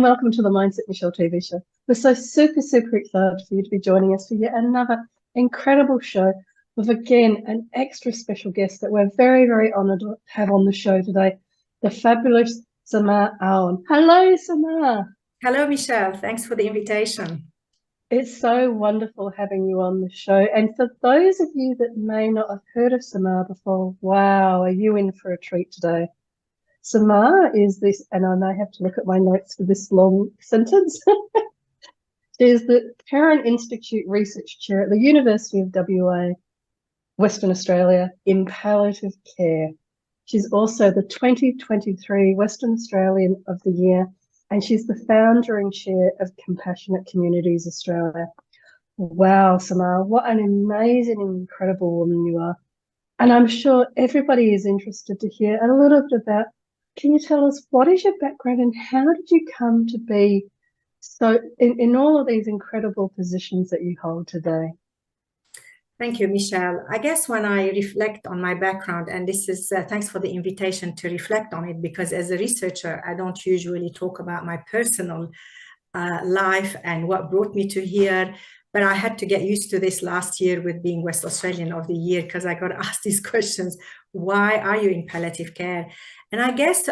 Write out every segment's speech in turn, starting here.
welcome to the Mindset Michele TV show. We're so super excited for you to be joining us for yet another incredible show with, again, an extra special guest that we're very honoured to have on the show today, the fabulous Samar Aoun. Hello, Samar. Hello, Michele. Thanks for the invitation. It's so wonderful having you on the show. And for those of you that may not have heard of Samar before, wow, are you in for a treat today? Samar is this, and I may have to look at my notes for this long sentence. She is the Perron Institute Research Chair at the University of WA, Western Australia, in palliative care. She's also the 2023 Western Australian of the Year, and she's the founder and chair of Compassionate Communities Australia. Wow, Samar, what an amazing and incredible woman you are. And I'm sure everybody is interested to hear a little bit about, can you tell us what is your background and how did you come to be so in all of these incredible positions that you hold today? Thank you, Michele. I guess when I reflect on my background, and this is thanks for the invitation to reflect on it, because as a researcher, I don't usually talk about my personal life and what brought me to here. But I had to get used to this last year with being West Australian of the Year, because I got asked these questions. Why are you in palliative care? And I guess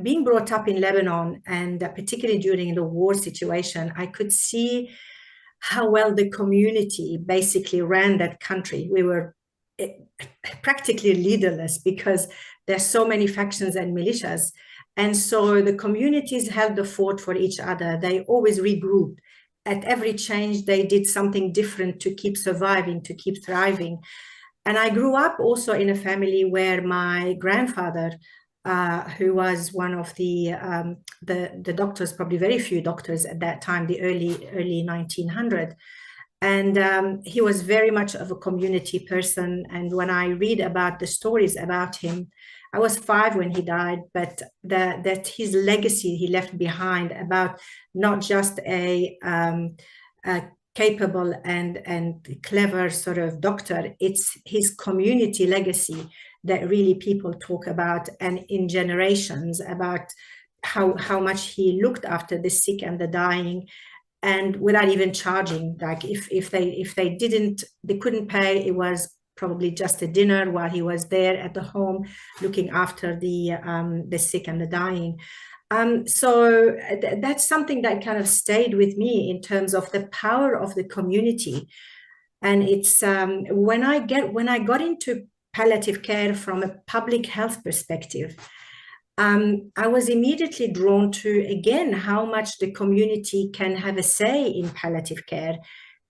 being brought up in Lebanon, and particularly during the war situation, I could see how well the community basically ran that country. We were practically leaderless because there's so many factions and militias. And so the communities held the fort for each other. They always regrouped. At every change, they did something different to keep surviving, to keep thriving. And I grew up also in a family where my grandfather, who was one of the doctors, probably very few doctors at that time, the early 1900s. And he was very much of a community person. And when I read about the stories about him, I was 5 when he died, but that his legacy he left behind about not just a capable and clever sort of doctor, it's his community legacy that really people talk about, and in generations, about how much he looked after the sick and the dying, and without even charging. Like if they couldn't pay, it was probably just a dinner while he was there at the home looking after the sick and the dying. So that's something that kind of stayed with me in terms of the power of the community. And it's when I got into palliative care from a public health perspective, I was immediately drawn to, again, how much the community can have a say in palliative care,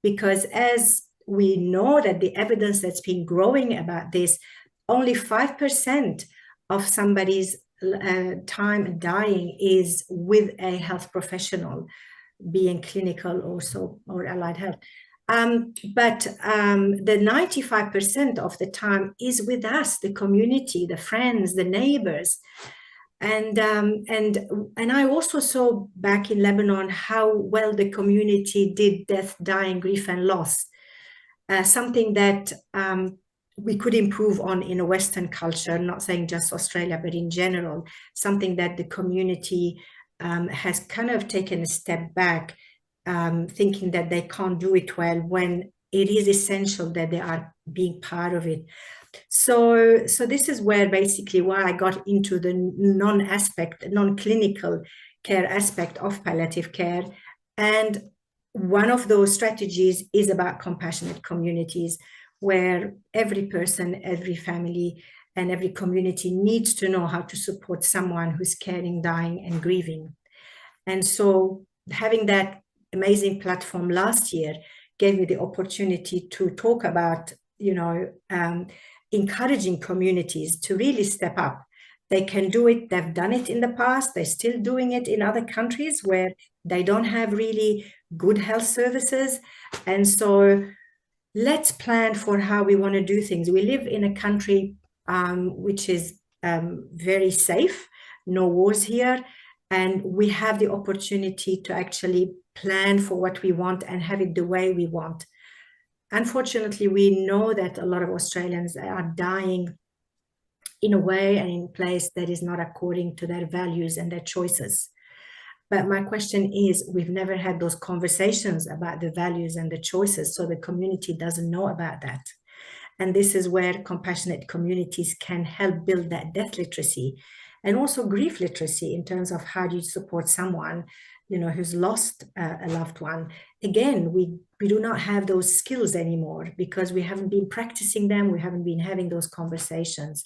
because as we know that the evidence that's been growing about this, only 5% of somebody's time dying is with a health professional, being clinical also or allied health. But the 95% of the time is with us, the community, the friends, the neighbors. And I also saw back in Lebanon how well the community did death, dying, grief, and loss. Something that we could improve on in a Western culture, not saying just Australia, but in general, something that the community has kind of taken a step back, thinking that they can't do it well, when it is essential that they are being part of it. So this is where basically why I got into the non-clinical care aspect of palliative care. And one of those strategies is about compassionate communities, where every person, every family, and every community needs to know how to support someone who's caring, dying, and grieving. And so having that amazing platform last year gave me the opportunity to talk about, encouraging communities to really step up. They can do it. They've done it in the past. They're still doing it in other countries where they don't have really good health services. And so let's plan for how we want to do things. We live in a country which is very safe, no wars here, and we have the opportunity to actually plan for what we want and have it the way we want. Unfortunately, we know that a lot of Australians are dying in a way and in a place that is not according to their values and their choices. But my question is, we've never had those conversations about the values and the choices, so the community doesn't know about that. And this is where compassionate communities can help build that death literacy and also grief literacy in terms of how do you support someone, who's lost a loved one. Again, we do not have those skills anymore because we haven't been practicing them. We haven't been having those conversations.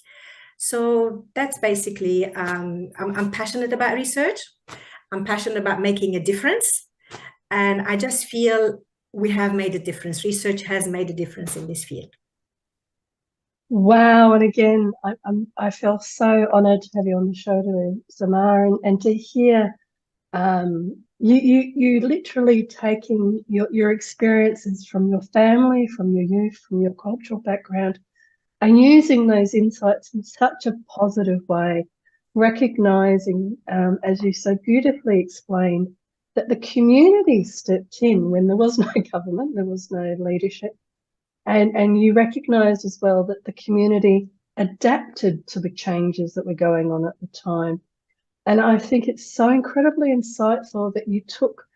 So that's basically, I'm passionate about research. I'm passionate about making a difference. And I just feel we have made a difference. Research has made a difference in this field. Wow. And again, I feel so honored to have you on the show today, Samar, and to hear you literally taking your experiences from your family, from your youth, from your cultural background, and using those insights in such a positive way, recognizing, as you so beautifully explained, that the community stepped in when there was no government, there was no leadership. And you recognise as well that the community adapted to the changes that were going on at the time. And I think it's so incredibly insightful that you took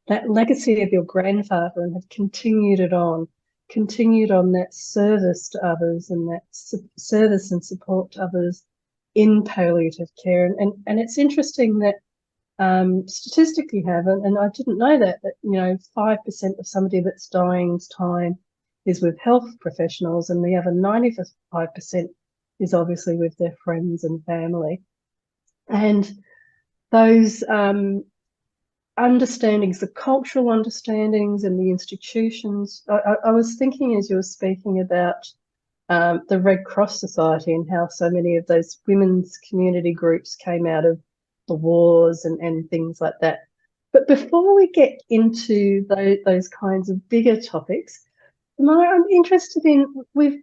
that legacy of your grandfather and have continued on that service to others and that service and support to others in palliative care. And it's interesting that statistically have, and I didn't know that 5% of somebody that's dying's time is with health professionals, and the other 95% is obviously with their friends and family. And those understandings, the cultural understandings and the institutions, I was thinking as you were speaking about the Red Cross Society and how so many of those women's community groups came out of the wars and things like that. But before we get into those kinds of bigger topics, Mara, I'm interested in, with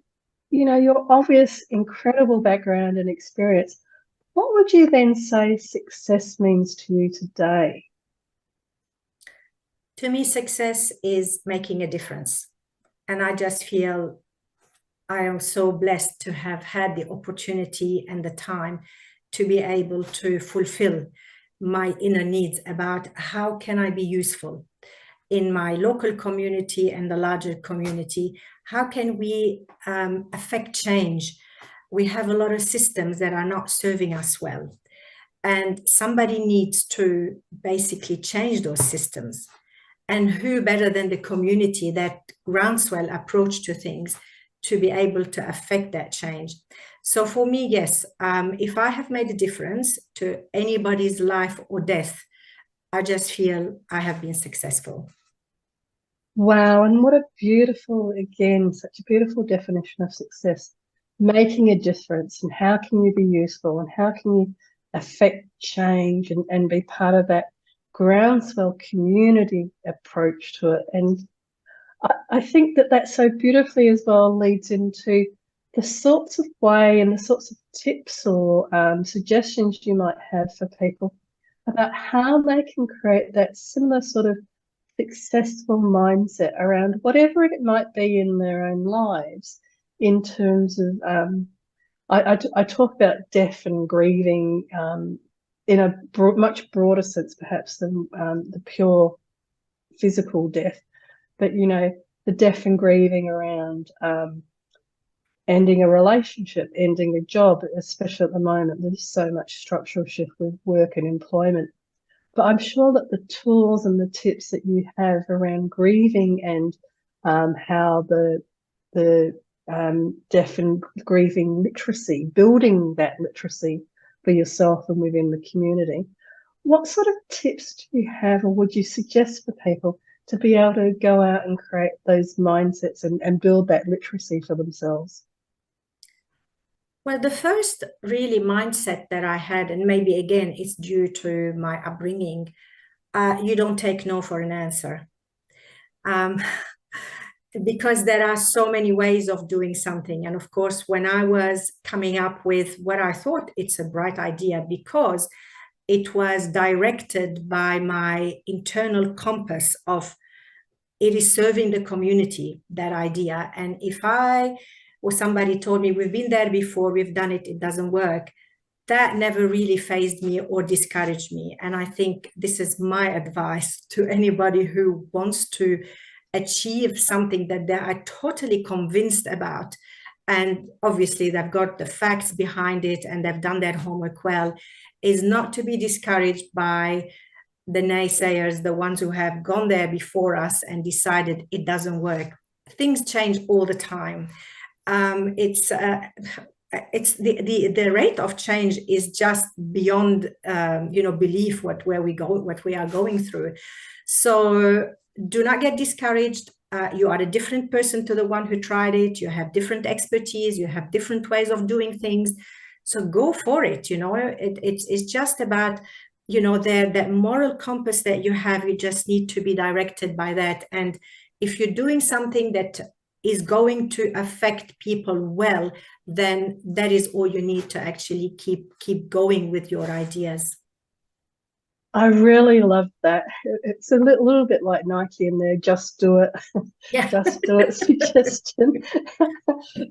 your obvious incredible background and experience, what would you then say success means to you today? To me, success is making a difference. And I just feel I am so blessed to have had the opportunity and the time to be able to fulfill my inner needs about how can I be useful in my local community and the larger community. How can we affect change? We have a lot of systems that are not serving us well. And somebody needs to basically change those systems. And who better than the community, that groundswell approach to things, to be able to affect that change? So for me, yes, if I have made a difference to anybody's life or death, I just feel I have been successful. Wow, and what a beautiful, again, such a beautiful definition of success. Making a difference, and how can you be useful, and how can you affect change and be part of that groundswell community approach to it. And I think that so beautifully as well leads into the sorts of way and the sorts of tips or suggestions you might have for people about how they can create that similar sort of successful mindset around whatever it might be in their own lives, in terms of I talk about death and grieving in a much broader sense perhaps than the pure physical death, but the death and grieving around ending a relationship, ending a job, especially at the moment. There's so much structural shift with work and employment. But I'm sure that the tools and the tips that you have around grieving and how the deaf and grieving literacy, building that literacy for yourself and within the community. What sort of tips do you have, or would you suggest for people to be able to go out and create those mindsets and build that literacy for themselves? Well, the first really mindset that I had, and maybe again it's due to my upbringing, you don't take no for an answer. Because there are so many ways of doing something. And of course, when I was coming up with what I thought it's a bright idea, because it was directed by my internal compass of it is serving the community, that idea. And if I or somebody told me, we've been there before, we've done it, it doesn't work, that never really fazed me or discouraged me. And I think this is my advice to anybody who wants to achieve something that they are totally convinced about. And obviously they've got the facts behind it and they've done their homework well, is not to be discouraged by the naysayers, the ones who have gone there before us and decided it doesn't work. Things change all the time. It's the rate of change is just beyond belief what we are going through. So do not get discouraged. You are a different person to the one who tried it. You have different expertise. You have different ways of doing things. So go for it. It's just about that moral compass that you have. You just need to be directed by that. And if you're doing something that is going to affect people well, then that is all you need to actually keep going with your ideas. I really love that. It's a little bit like Nike in there, just do it. Yeah. Just do it suggestion.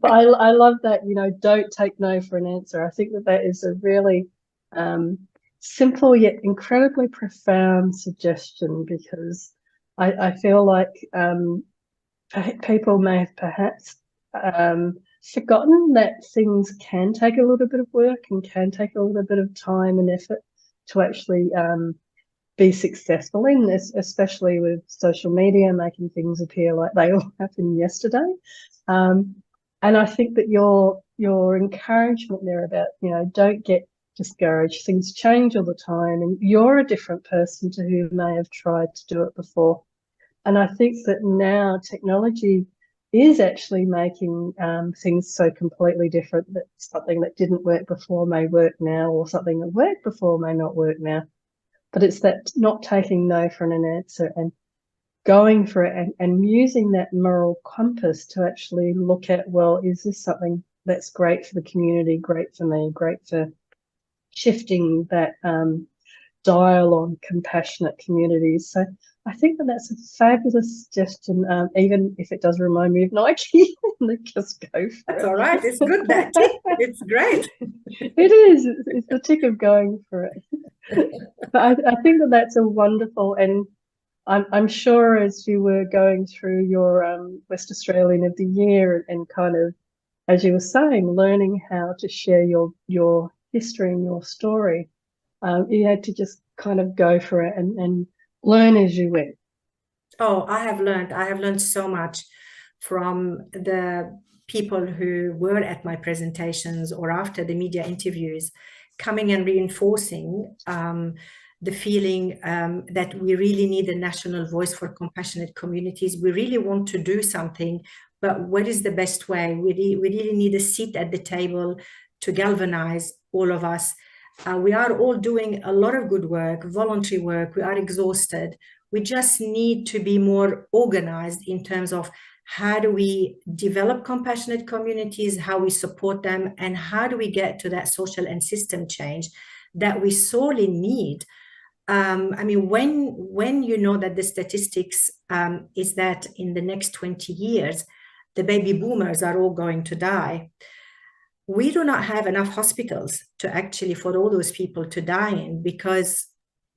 But I love that, don't take no for an answer. I think that is a really simple yet incredibly profound suggestion, because I feel like people may have perhaps forgotten that things can take a little bit of work and can take a little bit of time and effort to actually be successful in this, especially with social media making things appear like they all happened yesterday. And I think that your encouragement there about, don't get discouraged. Things change all the time, and you're a different person to who may have tried to do it before. And I think that now technology is actually making things so completely different that something that didn't work before may work now, or something that worked before may not work now. But it's that not taking no for an answer and going for it and using that moral compass to actually look at, well, is this something that's great for the community, great for me, great for shifting that dial on compassionate communities. So I think that's a fabulous suggestion, even if it does remind me of Nike. Just go for That's it. all right. It's good, that tick. It's great. It is. It's the tick of going for it. But I think that's a wonderful, and I'm sure as you were going through your West Australian of the Year and kind of, as you were saying, learning how to share your history and your story, you had to just kind of go for it and learn as you went. Oh, I have learned so much from the people who were at my presentations or after the media interviews, coming and reinforcing the feeling that we really need a national voice for compassionate communities. We really want to do something, but what is the best way? We really need a seat at the table to galvanize all of us. We are all doing a lot of good work, voluntary work. We are exhausted. We just need to be more organized in terms of how do we develop compassionate communities, how we support them, and how do we get to that social and system change that we sorely need. I mean, when you know that the statistics is that in the next 20 years, the baby boomers are all going to die. We do not have enough hospitals to actually for all those people to die in, because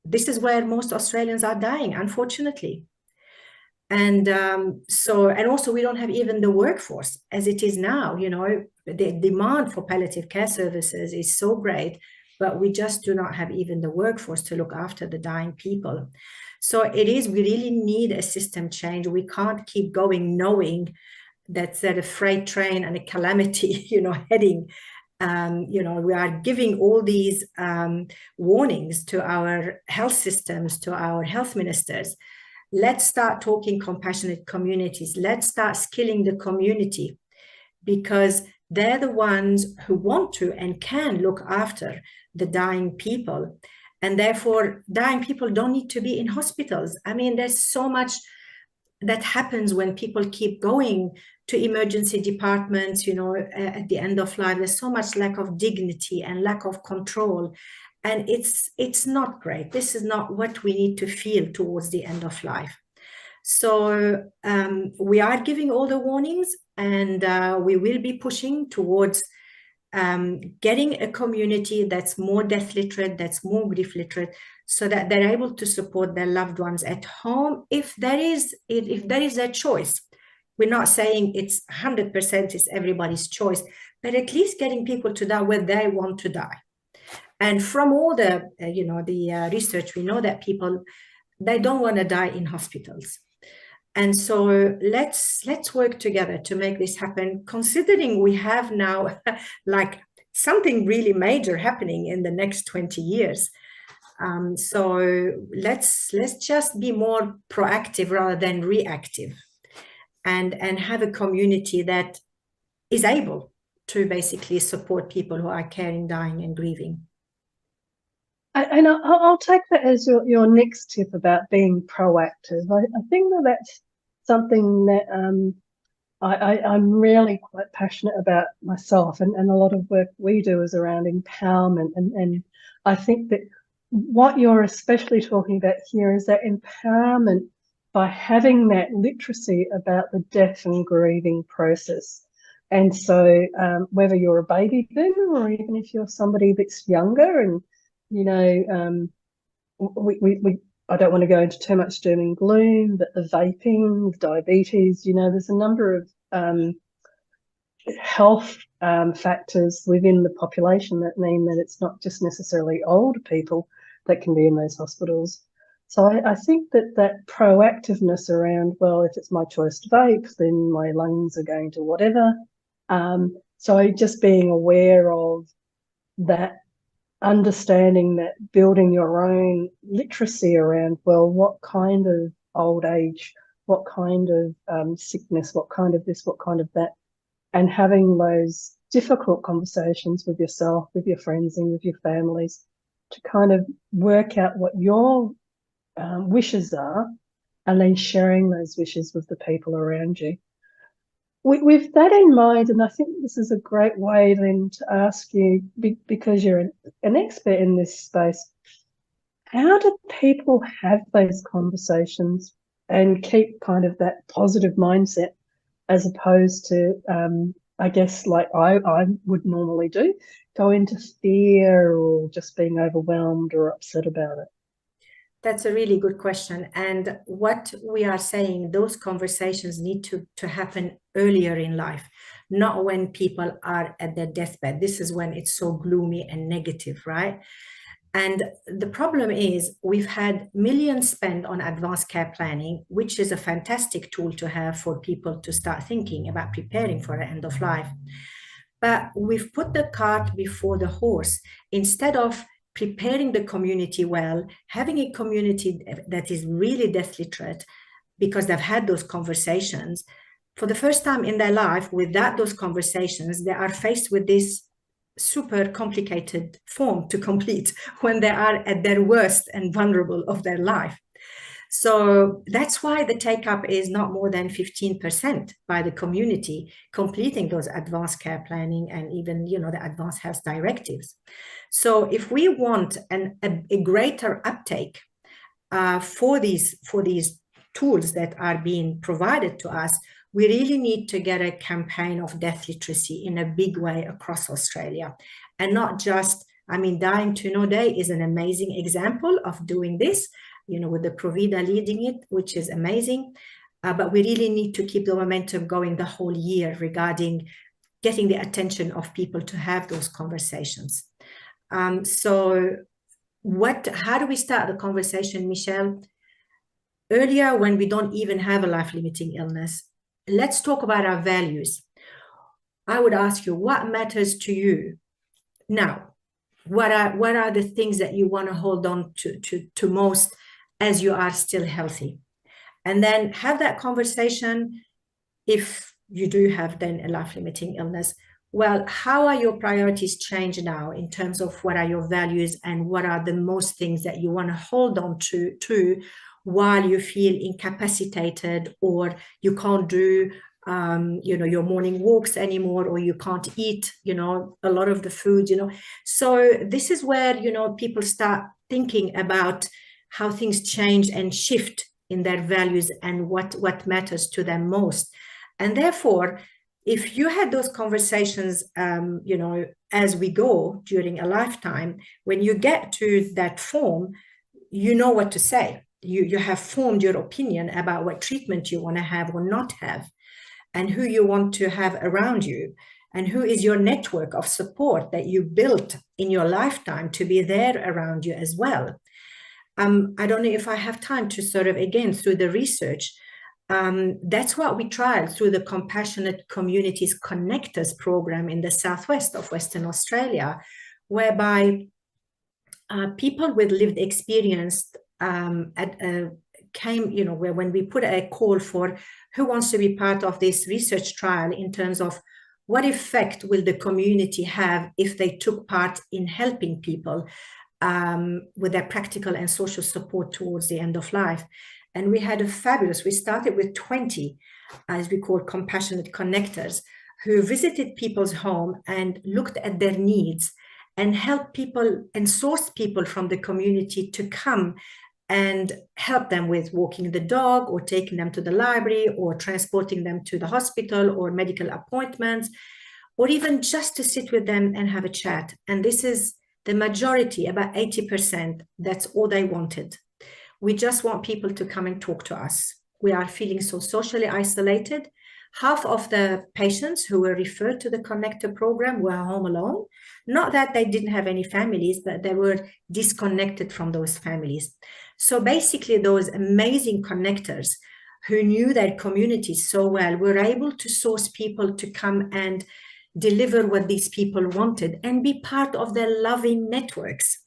this is where most Australians are dying, unfortunately. And and also we don't have even the workforce as it is now. The demand for palliative care services is so great, but we just do not have even the workforce to look after the dying people. So we really need a system change. We can't keep going knowing that's at a freight train and a calamity, heading. We are giving all these warnings to our health systems, to our health ministers. Let's start talking compassionate communities. Let's start skilling the community, because they're the ones who want to and can look after the dying people. And therefore, dying people don't need to be in hospitals. I mean, there's so much that happens when people keep going to emergency departments, at the end of life. There's so much lack of dignity and lack of control. And it's not great. This is not what we need to feel towards the end of life. So we are giving all the warnings, and we will be pushing towards getting a community that's more death literate, that's more grief literate, so that they're able to support their loved ones at home if there is a choice. We're not saying it's 100% it's everybody's choice, but at least getting people to die where they want to die. And from all the research, we know that people, they don't want to die in hospitals. And so let's work together to make this happen, considering we have now like something really major happening in the next 20 years. So let's just be more proactive rather than reactive, and have a community that is able to basically support people who are caring, dying, and grieving. And I'll take that as your next tip about being proactive. I think that's something that I'm really quite passionate about myself, and a lot of work we do is around empowerment. And I think that what you're especially talking about here is that empowerment by having that literacy about the death and grieving process. And so whether you're a baby boomer or even if you're somebody that's younger, and I don't want to go into too much doom and gloom, but the vaping, diabetes, there's a number of health factors within the population that mean that it's not just necessarily older people that can be in those hospitals. So I think that proactiveness around, well, if it's my choice to vape, then my lungs are going to whatever. So just being aware of that, understanding that, building your own literacy around, well, what kind of old age, what kind of sickness, what kind of this, what kind of that, and having those difficult conversations with yourself, with your friends, and with your families to kind of work out what your wishes are, and then sharing those wishes with the people around you. With that in mind, and I think this is a great way then to ask you, because you're an expert in this space, how do people have those conversations and keep kind of that positive mindset, as opposed to, I guess, like I would normally do, go into fear or just being overwhelmed or upset about it? That's a really good question. And what we are saying, those conversations need to happen earlier in life, not when people are at their deathbed. This is when it's so gloomy and negative, right? And the problem is we've had millions spent on advanced care planning, which is a fantastic tool to have for people to start thinking about preparing for the end of life. But we've put the cart before the horse. Instead of preparing the community well, having a community that is really death literate, because they've had those conversations for the first time in their life. Without those conversations, they are faced with this super complicated form to complete when they are at their worst and vulnerable of their life. So that's why the take-up is not more than 15% by the community completing those advanced care planning and even, the advanced health directives. So if we want a greater uptake for these tools that are being provided to us, we really need to get a campaign of death literacy in a big way across Australia. And not just, Dying to No Day is an amazing example of doing this, with the Provida leading it, which is amazing. But we really need to keep the momentum going the whole year regarding getting the attention of people to have those conversations. So how do we start the conversation, Michele? Earlier, when we don't even have a life-limiting illness, let's talk about our values. I would ask you, what matters to you now? What are the things that you want to hold on to most as you are still healthy? And then have that conversation. If you do have then a life-limiting illness, well, how are your priorities changed now in terms of what are your values and what are the most things that you want to hold on to while you feel incapacitated, or you can't do your morning walks anymore, or you can't eat a lot of the food. So this is where people start thinking about how things change and shift in their values and what matters to them most. And therefore, if you had those conversations, you know, as we go during a lifetime, when you get to that form, you know what to say. You have formed your opinion about what treatment you want to have or not have, and who you want to have around you, and who is your network of support that you built in your lifetime to be there around you as well. I don't know if I have time to sort of, again, through the research, that's what we tried through the Compassionate Communities Connectors program in the southwest of Western Australia, whereby people with lived experience came, you know, where when we put a call for who wants to be part of this research trial in terms of what effect will the community have if they took part in helping people with their practical and social support towards the end of life. And we had we started with 20, as we call compassionate connectors, who visited people's home and looked at their needs and helped people and sourced people from the community to come and help them with walking the dog or taking them to the library or transporting them to the hospital or medical appointments, or even just to sit with them and have a chat. And this is the majority, about 80%, that's all they wanted. We just want people to come and talk to us. We are feeling so socially isolated. Half of the patients who were referred to the Connector program were home alone. Not that they didn't have any families, but they were disconnected from those families. So basically, those amazing connectors who knew their communities so well were able to source people to come and deliver what these people wanted and be part of their loving networks.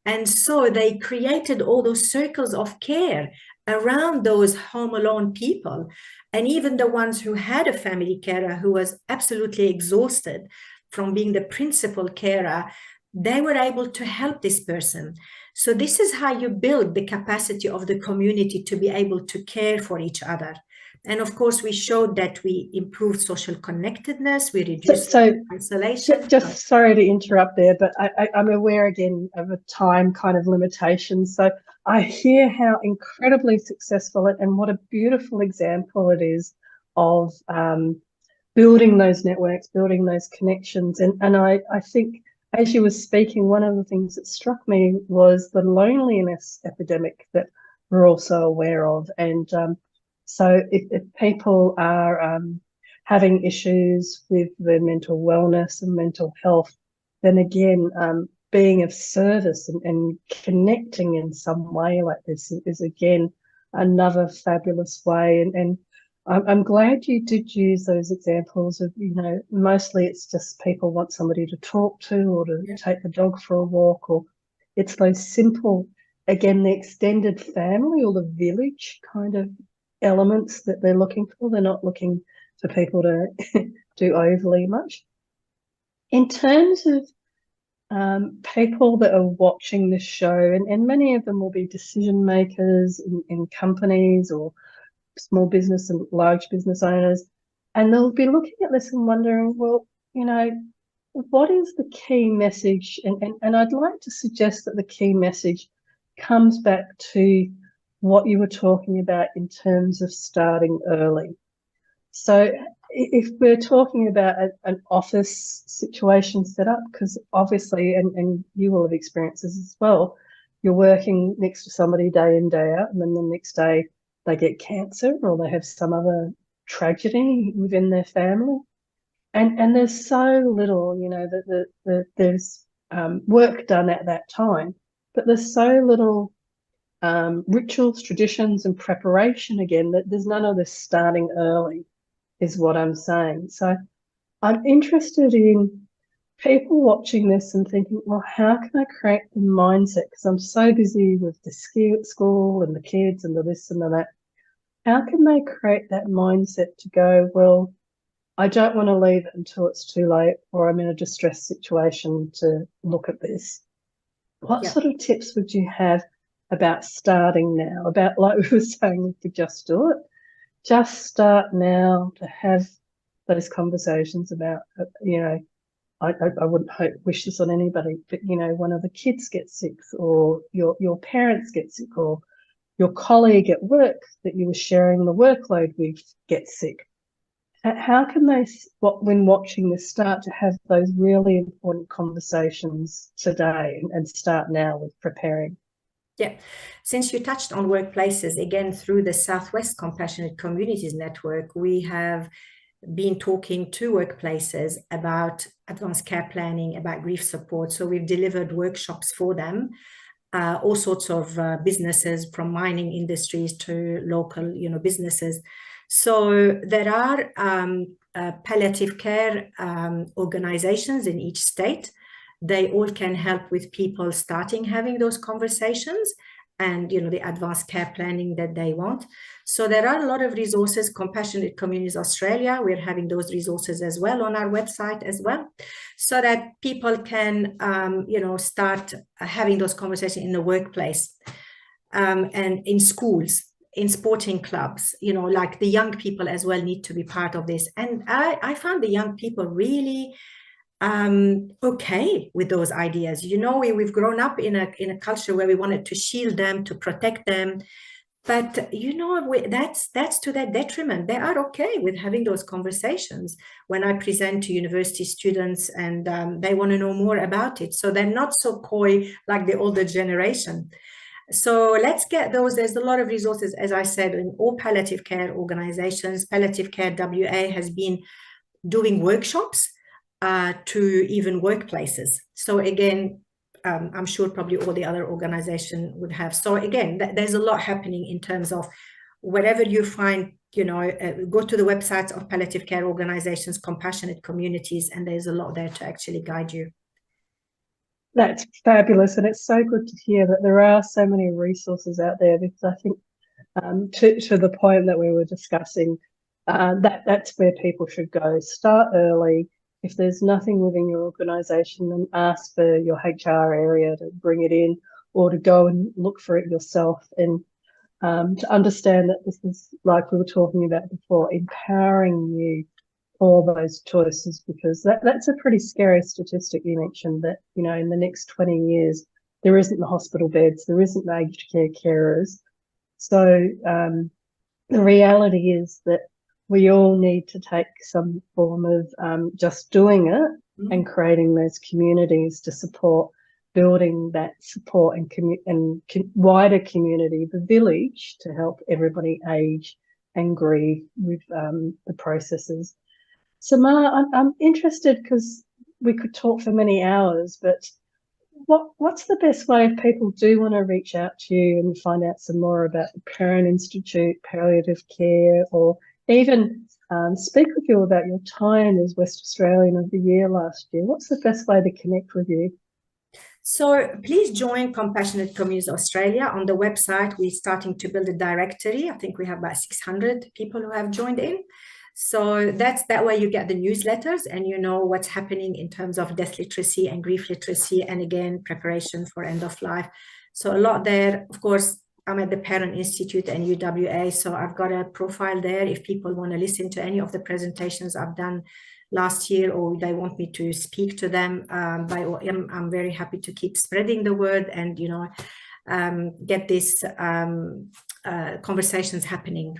And so they created all those circles of care around those home alone people. And even the ones who had a family carer who was absolutely exhausted from being the principal carer, they were able to help this person. So this is how you build the capacity of the community to be able to care for each other. And of course, we showed that we improved social connectedness, we reduced isolation. Just sorry to interrupt there, but I'm aware again of a time kind of limitation. So I hear how incredibly successful and what a beautiful example it is of building those networks, building those connections. And I think as you were speaking, one of the things that struck me was the loneliness epidemic that we're also aware of. And so if people are having issues with their mental wellness and mental health, then again, being of service and connecting in some way like this is again another fabulous way. And I'm glad you did use those examples of, you know, mostly it's just people want somebody to talk to or to take the dog for a walk, or it's those simple, again, the extended family or the village kind of elements that they're looking for. They're not looking for people to do overly much. In terms of people that are watching this show, and many of them will be decision makers in companies or small business and large business owners, and they'll be looking at this and wondering, well, you know, what is the key message? And I'd like to suggest that the key message comes back to what you were talking about in terms of starting early. So if we're talking about an office situation set up, because obviously, and you will have experienced this as well, you're working next to somebody day in, day out, and then the next day they get cancer or they have some other tragedy within their family. And there's so little, you know, that there's work done at that time, but there's so little rituals, traditions, and preparation again, that there's none of this starting early, is what I'm saying. So I'm interested in people watching this and thinking, well, how can I create the mindset? Because I'm so busy with the school and the kids and the this and the that. How can they create that mindset to go, well, I don't want to leave it until it's too late, or I'm in a distressed situation to look at this. What sort of tips would you have about starting now? About, like we were saying with the Just Do It, just start now to have those conversations about, you know, I wouldn't wish this on anybody, but, you know, one of the kids gets sick, or your parents get sick, or your colleague at work that you were sharing the workload with gets sick. How can they, when watching this, start to have those really important conversations today and start now with preparing? Yeah, since you touched on workplaces, again, through the Southwest Compassionate Communities Network, we have been talking to workplaces about advanced care planning, about grief support. So we've delivered workshops for them, all sorts of businesses, from mining industries to local, businesses. So there are palliative care organizations in each state. They all can help with people starting having those conversations and the advanced care planning that they want. So there are a lot of resources. Compassionate Communities Australia, we're having those resources as well on our website as well, so that people can start having those conversations in the workplace, and in schools, in sporting clubs, like the young people as well need to be part of this. And I found the young people really okay with those ideas. We've grown up in a culture where we wanted to shield them, to protect them, but that's to their detriment. They are okay with having those conversations when I present to university students, and they want to know more about it. So they're not so coy like the older generation. So let's get those. There's a lot of resources, as I said, in all palliative care organizations. Palliative Care WA has been doing workshops to even workplaces. So again, I'm sure probably all the other organizations would have. So again, there's a lot happening in terms of wherever you find, go to the websites of palliative care organizations, compassionate communities, and there's a lot there to actually guide you. That's fabulous. And it's so good to hear that there are so many resources out there, because I think to the point that we were discussing, that's where people should go. Start early. If there's nothing within your organisation, then ask for your HR area to bring it in, or to go and look for it yourself, and to understand that this is, like we were talking about before, empowering you for those choices, because that's a pretty scary statistic you mentioned, that, in the next 20 years, there isn't the hospital beds, there isn't the aged care carers. So the reality is that we all need to take some form of just doing it and creating those communities to support building that support and wider community, the village, to help everybody age and grieve with the processes. Samar, I'm interested, because we could talk for many hours, but what's the best way if people do want to reach out to you and find out some more about the Perron Institute, palliative care, or even speak with you about your time as West Australian of the Year last year? What's the best way to connect with you? So please join Compassionate Communities Australia. On the website, we're starting to build a directory. I think we have about 600 people who have joined in. So that way you get the newsletters and you know what's happening in terms of death literacy and grief literacy, and again, preparation for end of life. So a lot there. Of course, I'm at the Perron Institute and UWA, so I've got a profile there if people want to listen to any of the presentations I've done last year, or they want me to speak to them. I'm very happy to keep spreading the word and get these conversations happening.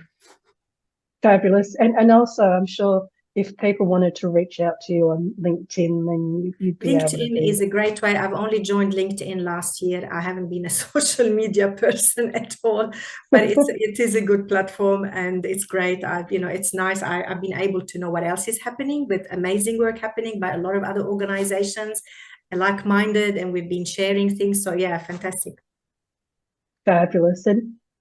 Fabulous. And also, I'm sure if people wanted to reach out to you on LinkedIn, then you'd be able to. LinkedIn is a great way. I've only joined LinkedIn last year. I haven't been a social media person at all, but it is a good platform and it's great. It's nice. I've been able to know what else is happening, with amazing work happening by a lot of other organizations, like-minded, and we've been sharing things. So yeah, fantastic. Fabulous.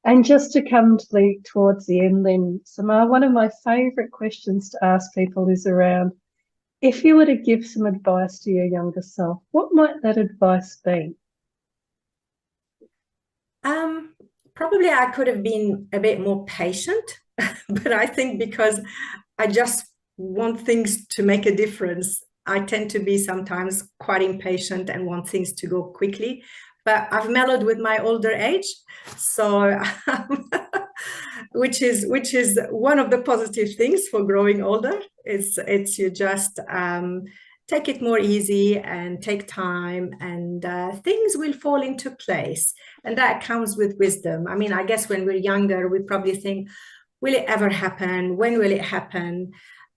And just to come towards the end then, Samar, one of my favourite questions to ask people is around, if you were to give some advice to your younger self, what might that advice be? Probably I could have been a bit more patient, but I think because I just want things to make a difference, I tend to be sometimes quite impatient and want things to go quickly. But I've mellowed with my older age, so which is one of the positive things for growing older. It's you just take it more easy and take time, and things will fall into place, and that comes with wisdom. I mean, I guess when we're younger, we probably think, will it ever happen? When will it happen?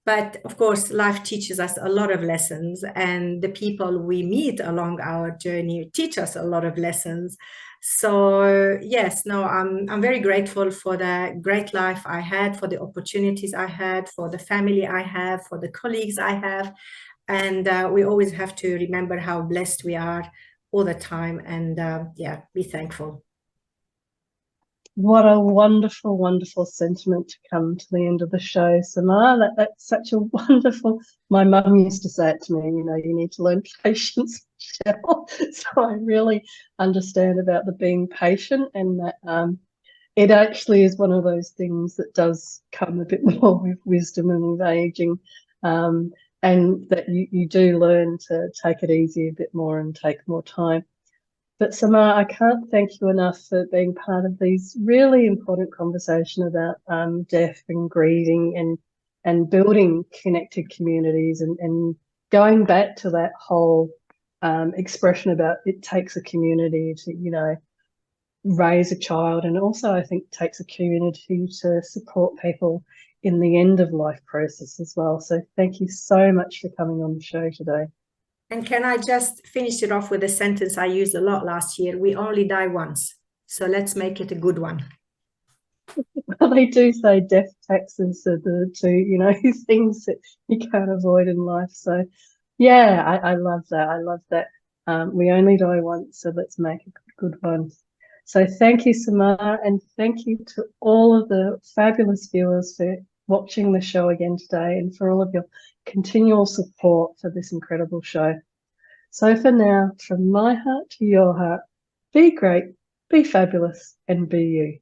But of course, life teaches us a lot of lessons, and the people we meet along our journey teach us a lot of lessons. So yes, no, I'm very grateful for the great life I had, for the opportunities I had, for the family I have, for the colleagues I have, and we always have to remember how blessed we are all the time, and yeah, be thankful. What a wonderful, wonderful sentiment to come to the end of the show, Samar. That's such a wonderful. My mum used to say it to me, you know, you need to learn patience, Michele. So I really understand about the being patient, and that it actually is one of those things that does come a bit more with wisdom and with aging, and that you do learn to take it easy a bit more and take more time. But Samar, I can't thank you enough for being part of these really important conversation about death and grieving and building connected communities and going back to that whole expression about it takes a community to, you know, raise a child, and also I think takes a community to support people in the end of life process as well. So thank you so much for coming on the show today. And can I just finish it off with a sentence I used a lot last year? We only die once, so let's make it a good one. Well, they do say death taxes are the two, you know, things that you can't avoid in life. So yeah, I love that. I love that. We only die once, so let's make a good one. So thank you, Samar, and thank you to all of the fabulous viewers for watching the show again today, and for all of your continual support for this incredible show. So for now, from my heart to your heart, be great, be fabulous, and be you.